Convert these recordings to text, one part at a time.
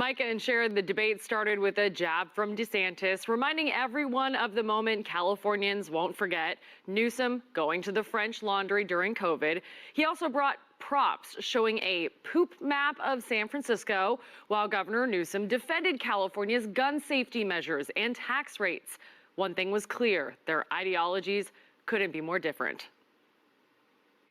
Micah and Sharon, the debate started with a jab from DeSantis, reminding everyone of the moment Californians won't forget, Newsom going to the French Laundry during COVID. He also brought props showing a poop map of San Francisco, while Governor Newsom defended California's gun safety measures and tax rates. One thing was clear, their ideologies couldn't be more different.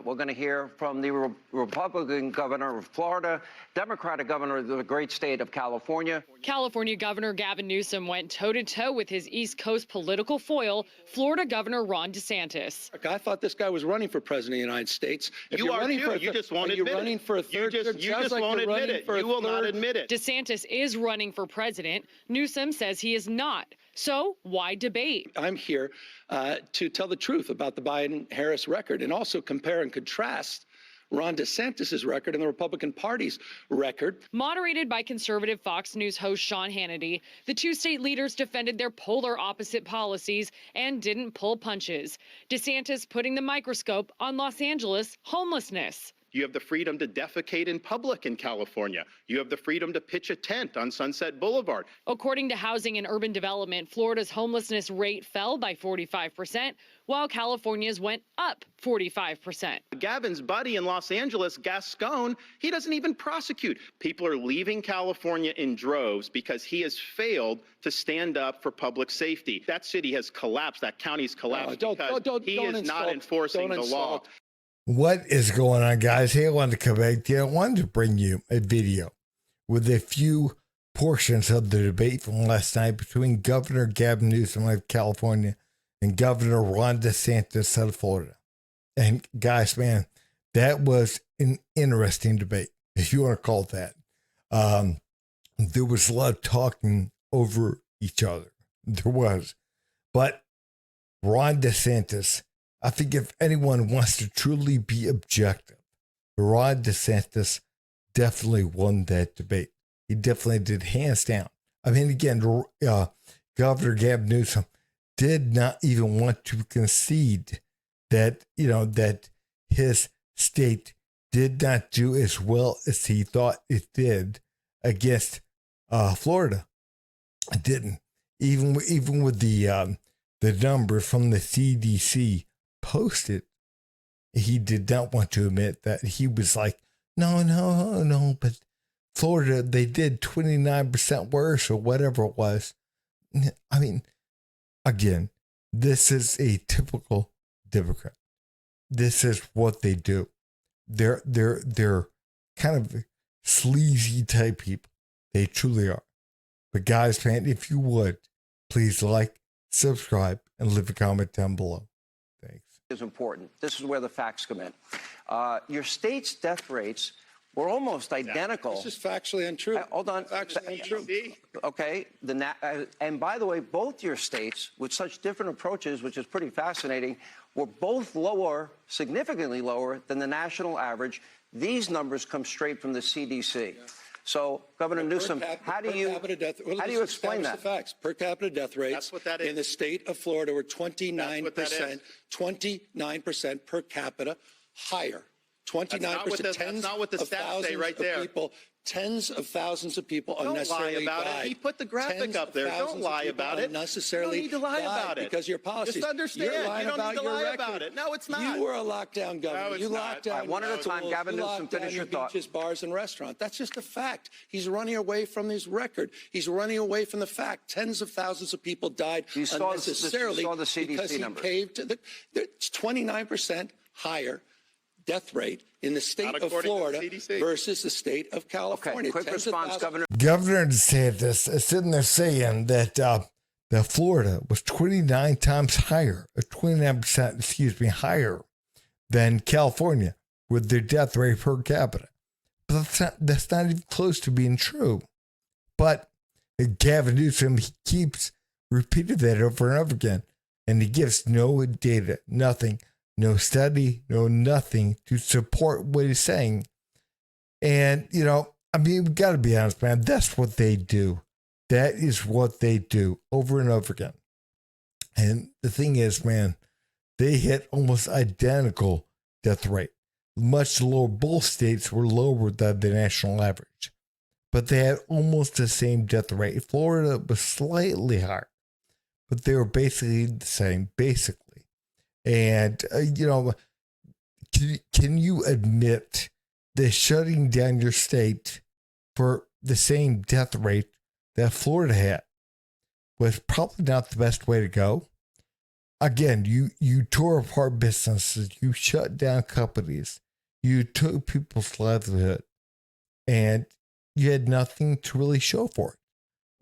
We're going to hear from the Republican governor of Florida, Democratic governor of the great state of California. California Governor Gavin Newsom went toe-to-toe with his East Coast political foil, Florida Governor Ron DeSantis. I thought this guy was running for president of the United States. If you are too. You just won't admit it. Running for a third you just won't admit it. You will not admit it. DeSantis is running for president. Newsom says he is not. So why debate? I'm here to tell the truth about the Biden-Harris record and also compare and contrast Ron DeSantis' record and the Republican Party's record. Moderated by conservative Fox News host Sean Hannity, the two state leaders defended their polar opposite policies and didn't pull punches. DeSantis putting the microscope on Los Angeles homelessness. You have the freedom to defecate in public in California. You have the freedom to pitch a tent on Sunset Boulevard. According to Housing and Urban Development, Florida's homelessness rate fell by 45%, while California's went up 45%. Gavin's buddy in Los Angeles, Gascon, he doesn't even prosecute. People are leaving California in droves because he has failed to stand up for public safety. That city has collapsed. That county's collapsed because he is not enforcing the law. What is going on, guys? Hey, I wanted to come back to you. I wanted to bring you a video with a few portions of the debate from last night between Governor Gavin Newsom of California and Governor Ron DeSantis of Florida. And guys, man, that was an interesting debate, if you want to call it that. There was a lot of talking over each other. There was. But Ron DeSantis, I think if anyone wants to truly be objective, Ron DeSantis definitely won that debate. He definitely did, hands down. I mean, again, Governor Gavin Newsom did not even want to concede that, that his state did not do as well as he thought it did against Florida. It didn't. Even with the numbers from the CDC posted, he did not want to admit that. He was like, no, but Florida, they did 29% worse or whatever it was. I mean, again, this is a typical Democrat. This is what they do. They're kind of sleazy type people. They truly are. But guys, man, if you would, please like, subscribe, and leave a comment down below. Thanks. Is important. This is where the facts come in. Your state's death rates were almost identical. This is factually untrue. Hold on. Factually untrue. Okay. And by the way, both your states, with such different approaches, which is pretty fascinating, were both lower, significantly lower than the national average. These numbers come straight from the CDC. Yeah. So, Governor Newsom, how do you explain that? The facts. Per capita death rates in the state of Florida were 29%, 29% per capita higher. 29%. That's not what the stats say right there. Tens of thousands of people unnecessarily died. Don't lie about it. He put the graphic up there. Don't lie about it. Unnecessarily you don't need to lie about it. Because your policies. Just understand. You don't need to lie about it. No, it's not. You were a lockdown governor. No, it's you not. locked down. One at a time. Gavin Newsom, finish your thought. Beaches, bars, and restaurants. That's just a fact. He's running away from his record. He's running away from the fact. Tens of thousands of people died unnecessarily because he caved to it's 29% higher death rate in the state of Florida versus the state of California. Okay, quick response, Governor. Governor DeSantis is sitting there saying that Florida was 29 times higher, or 29%, higher than California with their death rate per capita. But that's not even close to being true. But Gavin Newsom, he keeps repeating that over and over again, and he gives no data, nothing. No study, no nothing to support what he's saying. And, we've got to be honest, man. That's what they do. That is what they do over and over again. And the thing is, man, they hit almost identical death rate. Much lower. Both states were lower than the national average. but they had almost the same death rate. Florida was slightly higher, but they were basically the same, basically. And, can you admit that shutting down your state for the same death rate that Florida had was probably not the best way to go? Again, you tore apart businesses, you shut down companies, you took people's livelihood, and you had nothing to really show for it.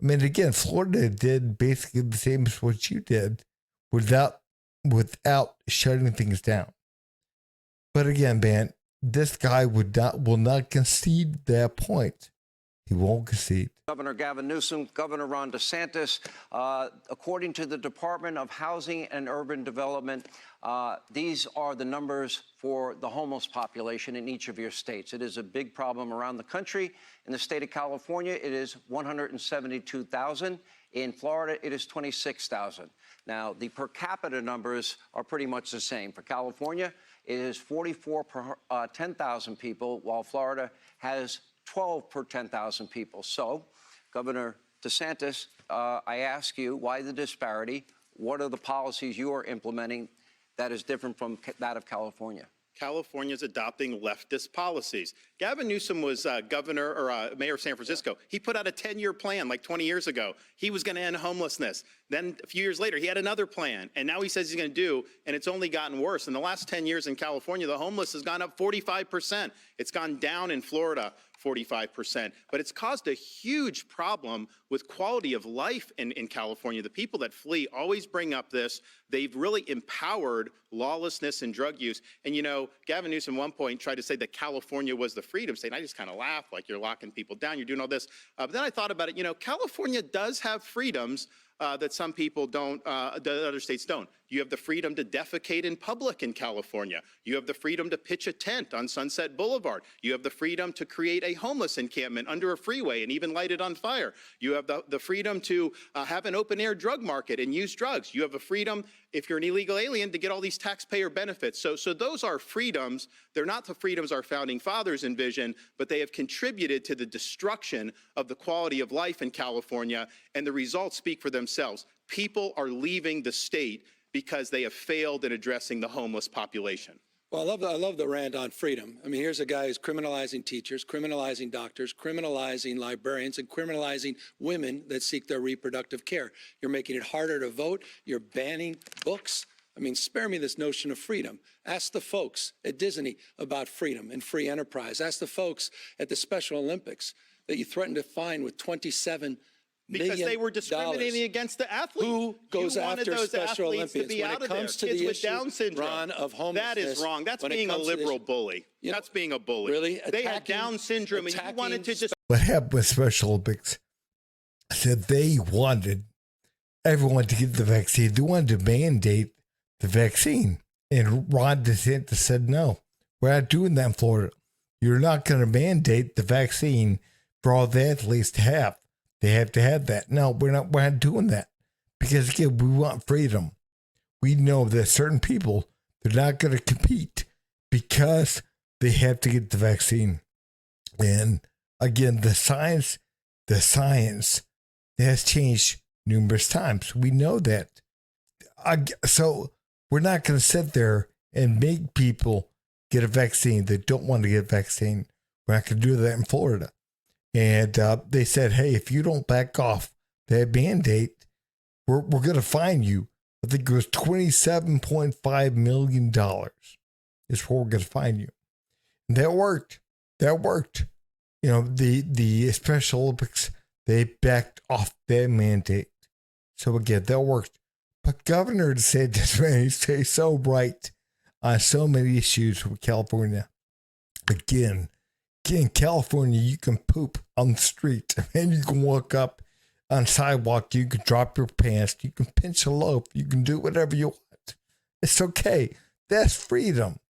I mean, again, Florida did basically the same as what you did without shutting things down. But again, man, this guy will not concede that point. He won't concede. Governor Gavin Newsom, Governor Ron DeSantis, according to the Department of Housing and Urban Development, these are the numbers for the homeless population in each of your states. It is a big problem around the country. In the state of California, it is 172,000. In Florida, it is 26,000. Now, the per capita numbers are pretty much the same. For California, it is 44 per 10,000 people, while Florida has 12 per 10,000 people. So, Governor DeSantis, I ask you, why the disparity? What are the policies you are implementing that is different from that of California? California is adopting leftist policies. Gavin Newsom was governor or mayor of San Francisco. He put out a 10-year plan like 20 years ago. He was going to end homelessness. Then a few years later, he had another plan. And now he says he's going to do, and it's only gotten worse. In the last 10 years in California, the homeless has gone up 45%. It's gone down in Florida 45%. But it's caused a huge problem with quality of life in California. The people that flee always bring up this. They've really empowered lawlessness and drug use. And, you know, Gavin Newsom at one point tried to say that California was the freedom state. And I just kind of laughed, like, you're locking people down, you're doing all this. But then I thought about it, you know, California does have freedoms that some people don't, that other states don't. You have the freedom to defecate in public in California. You have the freedom to pitch a tent on Sunset Boulevard. You have the freedom to create a homeless encampment under a freeway and even light it on fire. You have the freedom to have an open-air drug market and use drugs. You have the freedom, if you're an illegal alien, to get all these taxpayer benefits. So those are freedoms. They're not the freedoms our founding fathers envisioned, but they have contributed to the destruction of the quality of life in California, and the results speak for themselves. People are leaving the state because they have failed in addressing the homeless population. Well, I love the rant on freedom. I mean, here's a guy who's criminalizing teachers, criminalizing doctors, criminalizing librarians, and criminalizing women that seek their reproductive care. You're making it harder to vote. You're banning books. I mean, spare me this notion of freedom. Ask the folks at Disney about freedom and free enterprise. Ask the folks at the Special Olympics that you threatened to fine with $27 million. Because they were discriminating against the athletes. Who goes after Special Olympians to be when out it of comes there. to Kids the with issue, Down syndrome. Ron, of homelessness? That is wrong. That's being a liberal bully. You know, that's being a bully. Really? They had Down syndrome, and you wanted to just... What happened with Special Olympics? I said they wanted everyone to get the vaccine. They wanted to mandate the vaccine. And Ron DeSantis said, no, we're not doing that in Florida. You're not going to mandate the vaccine for all the athletes to have. They have to have that. No, we're not doing that. Because again, we want freedom. We know that certain people, they're not going to compete because they have to get the vaccine. And again, the science has changed numerous times. We know that. So we're not going to sit there and make people get a vaccine that don't want to get a vaccine. We're not going to do that in Florida. And they said, hey, if you don't back off that mandate, we're going to fine you. I think it was $27.5 million is what we're going to fine you. And that worked. You know, the Special Olympics, they backed off that mandate. So again, that worked. But Governor DeSantis, man, he stays so right on so many issues with California. Again, in California, you can poop on the street, and you can walk up on the sidewalk, you can drop your pants, you can pinch a loaf, you can do whatever you want. It's okay. That's freedom.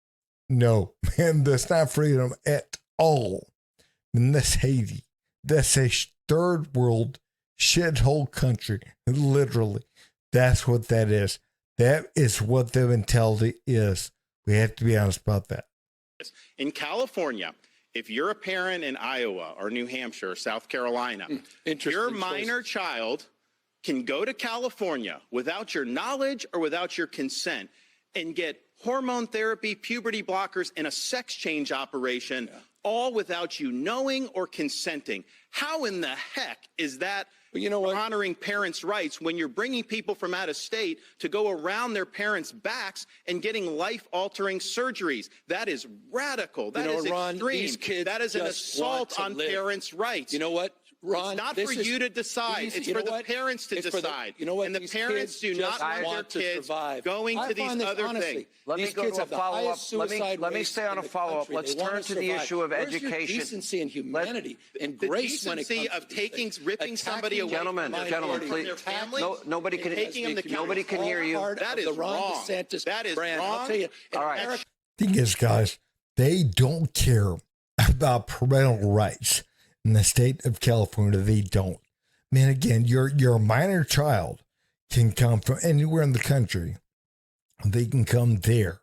No, man, that's not freedom at all. And that's Haiti. That's a third world shithole country. Literally. That's what that is. That is what the mentality is. We have to be honest about that. In California, If you're a parent in Iowa or New Hampshire or South Carolina, your minor child can go to California without your knowledge or without your consent and get hormone therapy, puberty blockers, and a sex change operation, all without you knowing or consenting. How in the heck is that honoring parents' rights when you're bringing people from out of state to go around their parents' backs and getting life-altering surgeries? That is radical. That is Ron, extreme. these kids That is an assault on parents' rights. You know what, Ron? It's not for you to decide. It's for the parents to decide. And the parents do not want their kids going to these other things. Let me go to a follow-up. Let me stay on a follow-up. Let's turn to the issue of education. Where's your decency and humanity and grace when it comes to ripping somebody away from their family, nobody can hear you. That is wrong. That is wrong. I'll tell you. All right. Thing is, guys, they don't care about parental rights in the state of California. They don't. Man, again, your minor child can come from anywhere in the country. They can come there,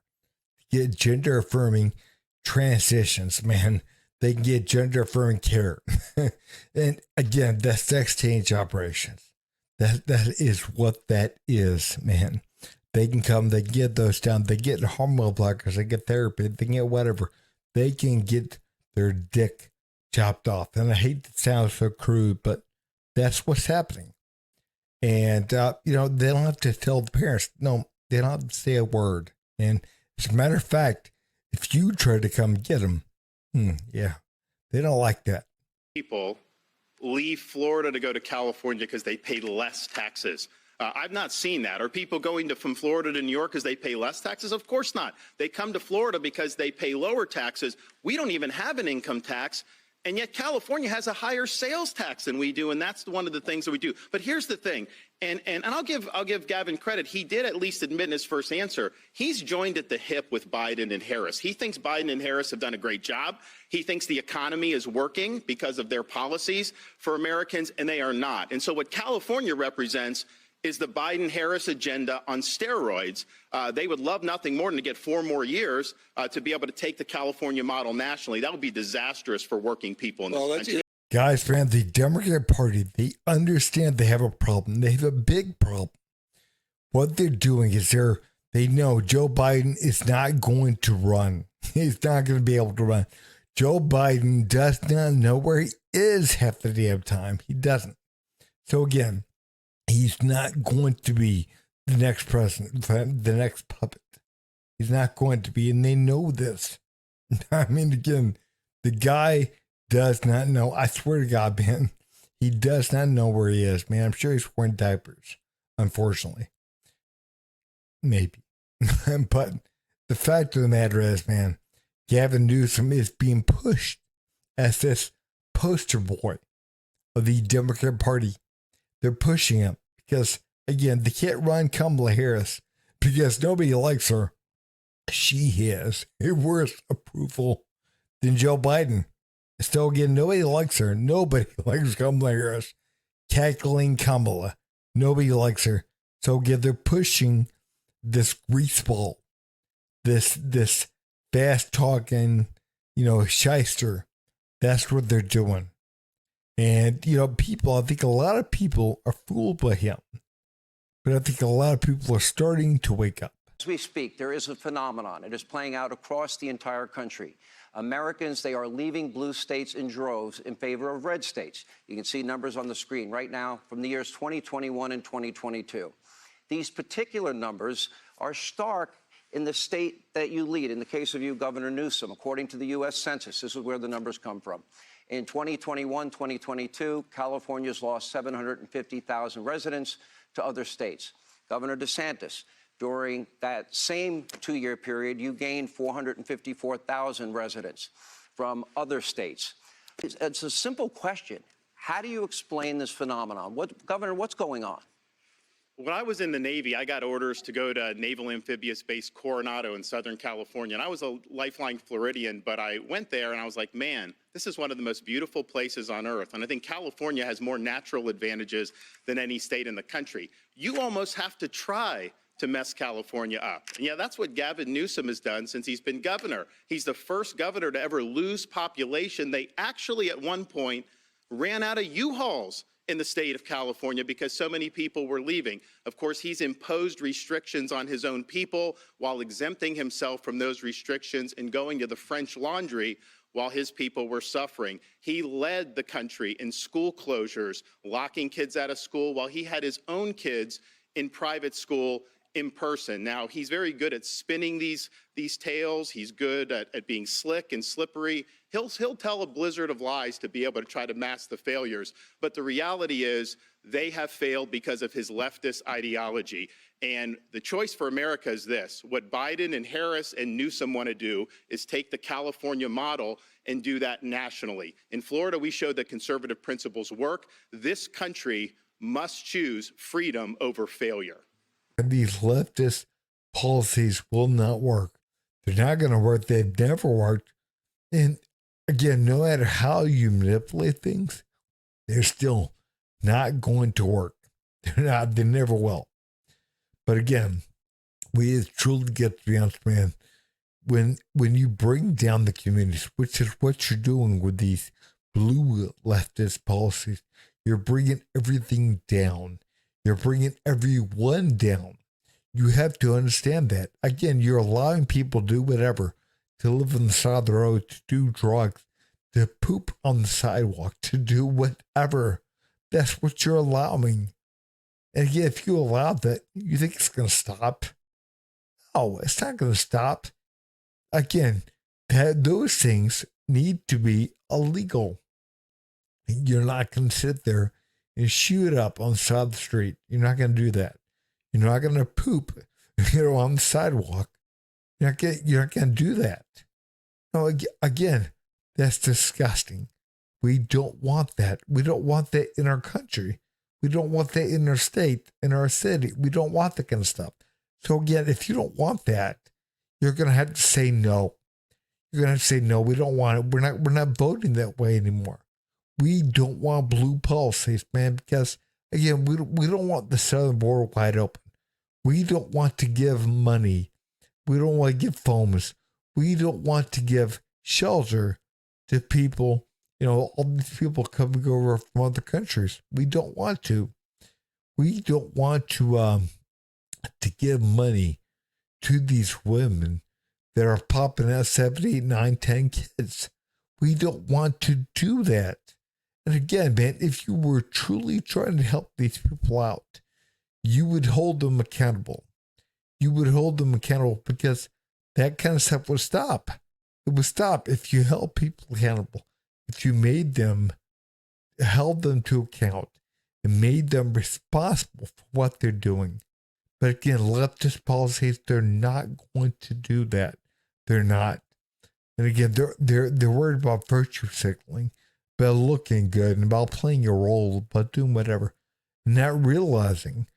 get gender affirming transitions, man. They can get gender affirming care. And again, the sex change operations. That is what that is, man. They can come, they get those done, they get hormone blockers, they get therapy, they can get whatever. They can get their dick chopped off. And I hate to sound so crude, but that's what's happening. And, they don't have to tell the parents. No, they don't have to say a word. And as a matter of fact, if you try to come get them, they don't like that. People leave Florida to go to California because they pay less taxes. I've not seen that. Are people going from Florida to New York because they pay less taxes? Of course not. They come to Florida because they pay lower taxes. We don't even have an income tax. And yet California has a higher sales tax than we do, and that's one of the things that we do. But here's the thing, and I'll give Gavin credit. He did at least admit in his first answer, he's joined at the hip with Biden and Harris. He thinks Biden and Harris have done a great job. He thinks the economy is working because of their policies for Americans, and they are not. And so what California represents is the Biden-Harris agenda on steroids. They would love nothing more than to get 4 more years to be able to take the California model nationally. That would be disastrous for working people in this country. Guys, man, the Democrat Party, they understand they have a problem. They have a big problem. What they're doing is they know Joe Biden is not going to run. He's not going to be able to run. Joe Biden does not know where he is half the damn time. He doesn't. So again, he's not going to be the next president, the next puppet. He's not going to be, and they know this. I mean, again, the guy does not know. I swear to God, man, he does not know where he is, man. I'm sure he's wearing diapers, unfortunately. Maybe. But the fact of the matter is, man, Gavin Newsom is being pushed as this poster boy of the Democrat Party. They're pushing him because, again, they can't run Kamala Harris because nobody likes her. She has a worse approval than Joe Biden. Still, again, nobody likes her. Nobody likes Kamala Harris. Cackling Kamala. Nobody likes her. So, again, they're pushing this greaseball, this fast-talking, shyster. That's what they're doing. And, people, I think a lot of people are fooled by him. But I think a lot of people are starting to wake up. As we speak, there is a phenomenon. It is playing out across the entire country. Americans, they are leaving blue states in droves in favor of red states. You can see numbers on the screen right now from the years 2021 and 2022. These particular numbers are stark in the state that you lead. In the case of you, Governor Newsom, according to the U.S. Census, this is where the numbers come from. In 2021, 2022, California's lost 750,000 residents to other states. Governor DeSantis, during that same 2-year period, you gained 454,000 residents from other states. It's a simple question. How do you explain this phenomenon? Governor, what's going on? When I was in the Navy, I got orders to go to Naval Amphibious Base Coronado in Southern California. And I was a lifelong Floridian, but I went there and I was like, man, this is one of the most beautiful places on earth. And I think California has more natural advantages than any state in the country. You almost have to try to mess California up. And yeah, that's what Gavin Newsom has done since he's been governor. He's the first governor to ever lose population. They actually at one point ran out of U-Hauls in the state of California because so many people were leaving. Of course, he's imposed restrictions on his own people while exempting himself from those restrictions and going to the French Laundry while his people were suffering. He led the country in school closures, locking kids out of school while he had his own kids in private school in person. Now, he's very good at spinning these tales. He's good at being slick and slippery. He'll tell a blizzard of lies to be able to try to mask the failures. But the reality is they have failed because of his leftist ideology. And the choice for America is this. What Biden and Harris and Newsom want to do is take the California model and do that nationally. In Florida, we showed that conservative principles work. This country must choose freedom over failure. These leftist policies will not work. They're not going to work. They've never worked. And again, no matter how you manipulate things, they're still not going to work. They never will. But again, we truly get to be honest, man. When you bring down the communities, which is what you're doing with these blue leftist policies, you're bringing everything down. You're bringing everyone down. You have to understand that. Again, you're allowing people to do whatever, to live on the side of the road, to do drugs, to poop on the sidewalk, to do whatever. That's what you're allowing. And again, if you allow that, you think it's going to stop? No, it's not going to stop. Again, those things need to be illegal. You're not going to sit there and shoot up on the side of the street. You're not going to do that. You're not going to poop, on the sidewalk. You're not going to do that. No, again, that's disgusting. We don't want that. We don't want that in our country. We don't want that in our state, in our city. We don't want that kind of stuff. So again, if you don't want that, you're going to have to say no. You're going to have to say no. We don't want it. We're not voting that way anymore. We don't want blue policies, man, because again, we don't want the southern border wide open. We don't want to give money. We don't want to give phones. We don't want to give shelter to people. All these people coming over from other countries. We don't want to. We don't want to give money to these women that are popping out 7, 8, 9, 10 kids. We don't want to do that. And again, man, if you were truly trying to help these people out, you would hold them accountable. You would hold them accountable because that kind of stuff would stop. It would stop if you held people accountable. If you held them to account and made them responsible for what they're doing. But again, leftist policies, they're not going to do that. They're not. And again, they're worried about virtue signaling, about looking good, and about playing a role, about doing whatever, not realizing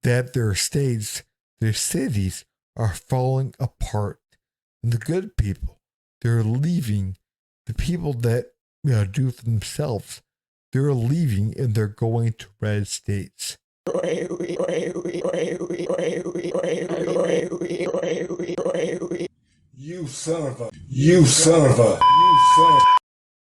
that their states, their cities are falling apart. And the good people, they're leaving. The people that do for themselves, they're leaving and they're going to red states. You son of a